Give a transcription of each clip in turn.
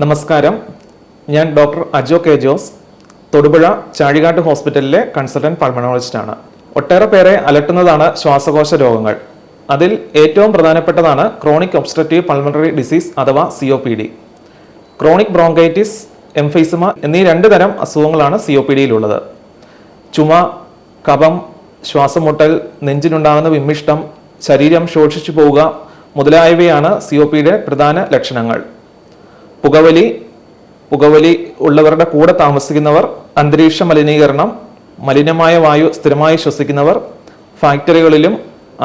നമസ്കാരം, ഞാൻ doctor Ajo K Jose, Thodupuzha Chazhikattu ഹോസ്പിറ്റലിലെ കൺസൾട്ടന്റ് പൾമണോളജിസ്റ്റാണ്. ഒട്ടേറെ പേരെ അലട്ടുന്നതാണ് ശ്വാസകോശ രോഗങ്ങൾ. അതിൽ ഏറ്റവും പ്രധാനപ്പെട്ടതാണ് ക്രോണിക് ഒബ്സ്ട്രക്റ്റീവ് പൾമണറി ഡിസീസ് അഥവാ COPD. ക്രോണിക് ബ്രോങ്കൈറ്റിസ്, എംഫൈസമ എന്നീ 2 തരം അസുഖങ്ങളാണ് COPDയിലുള്ളത്. ചുമ, കഫം, ശ്വാസമുട്ടൽ, നെഞ്ചിനുണ്ടാകുന്ന വിമ്മിഷ്ടം, ശരീരം ശോഷിച്ചു പോവുക മുതലായവയാണ് COPDയുടെ പ്രധാന ലക്ഷണങ്ങൾ. പുകവലി ഉള്ളവരുടെ കൂടെ താമസിക്കുന്നവർ, അന്തരീക്ഷ മലിനീകരണം, മലിനമായ വായു സ്ഥിരമായി ശ്വസിക്കുന്നവർ, ഫാക്ടറികളിലും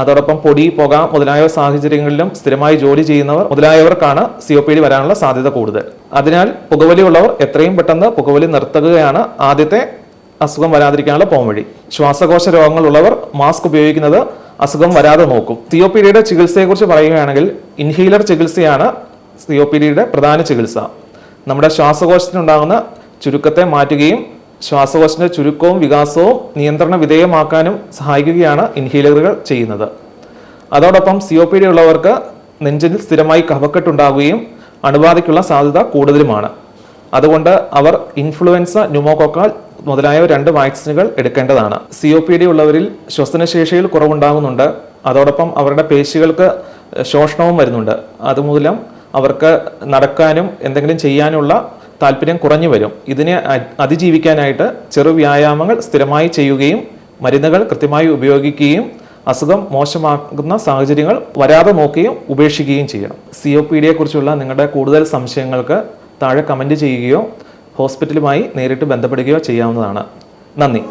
അതോടൊപ്പം പൊടി, പുക മുതലായ സാഹചര്യങ്ങളിലും സ്ഥിരമായി ജോലി ചെയ്യുന്നവർ മുതലായവർക്കാണ് COPD വരാനുള്ള സാധ്യത കൂടുതൽ. അതിനാൽ പുകവലി ഉള്ളവർ എത്രയും പെട്ടെന്ന് പുകവലി നിർത്തുകയാണ് ആദ്യത്തെ അസുഖം വരാതിരിക്കാനുള്ള പോംവഴി. ശ്വാസകോശ രോഗങ്ങളുള്ളവർ മാസ്ക് ഉപയോഗിക്കുന്നത് അസുഖം വരാതെ നോക്കും. COPDയുടെ ചികിത്സയെക്കുറിച്ച് പറയുകയാണെങ്കിൽ ഇൻഹീലർ ചികിത്സയാണ് COPDയുടെ പ്രധാന ചികിത്സ. നമ്മുടെ ശ്വാസകോശത്തിനുണ്ടാകുന്ന ചുരുക്കത്തെ മാറ്റുകയും ശ്വാസകോശത്തിന്റെ ചുരുക്കവും വികാസവും നിയന്ത്രണ വിധേയമാക്കാനും സഹായിക്കുകയാണ് ഇൻഹീലറുകൾ ചെയ്യുന്നത്. അതോടൊപ്പം COPD ഉള്ളവർക്ക് നെഞ്ചിൽ സ്ഥിരമായി കഫക്കെട്ടുണ്ടാകുകയും അണുബാധയ്ക്കുള്ള സാധ്യത കൂടുതലുമാണ്. അതുകൊണ്ട് അവർ ഇൻഫ്ലുവൻസ, ന്യൂമോകോക്കൽ മുതലായ 2 വാക്സിനുകൾ എടുക്കേണ്ടതാണ്. COPD ഉള്ളവരിൽ ശ്വസനശേഷിയിൽ കുറവുണ്ടാകുന്നുണ്ട്. അതോടൊപ്പം അവരുടെ പേശികൾക്ക് ശോഷണവും വരുന്നുണ്ട്. അതുമൂലം അവർക്ക് നടക്കാനും എന്തെങ്കിലും ചെയ്യാനുള്ള താല്പര്യം കുറഞ്ഞു വരും. ഇതിനെ അതിജീവിക്കാനായിട്ട് ചെറു വ്യായാമങ്ങൾ സ്ഥിരമായി ചെയ്യുകയും മരുന്നുകൾ കൃത്യമായി ഉപയോഗിക്കുകയും അസുഖം മോശമാക്കുന്ന സാഹചര്യങ്ങൾ വരാതെ നോക്കുകയും ഉപേക്ഷിക്കുകയും ചെയ്യണം. COPDയെ കുറിച്ചുള്ള നിങ്ങളുടെ കൂടുതൽ സംശയങ്ങൾക്ക് താഴെ കമൻറ്റ് ചെയ്യുകയോ ഹോസ്പിറ്റലുമായി നേരിട്ട് ബന്ധപ്പെടുകയോ ചെയ്യാവുന്നതാണ്. നന്ദി.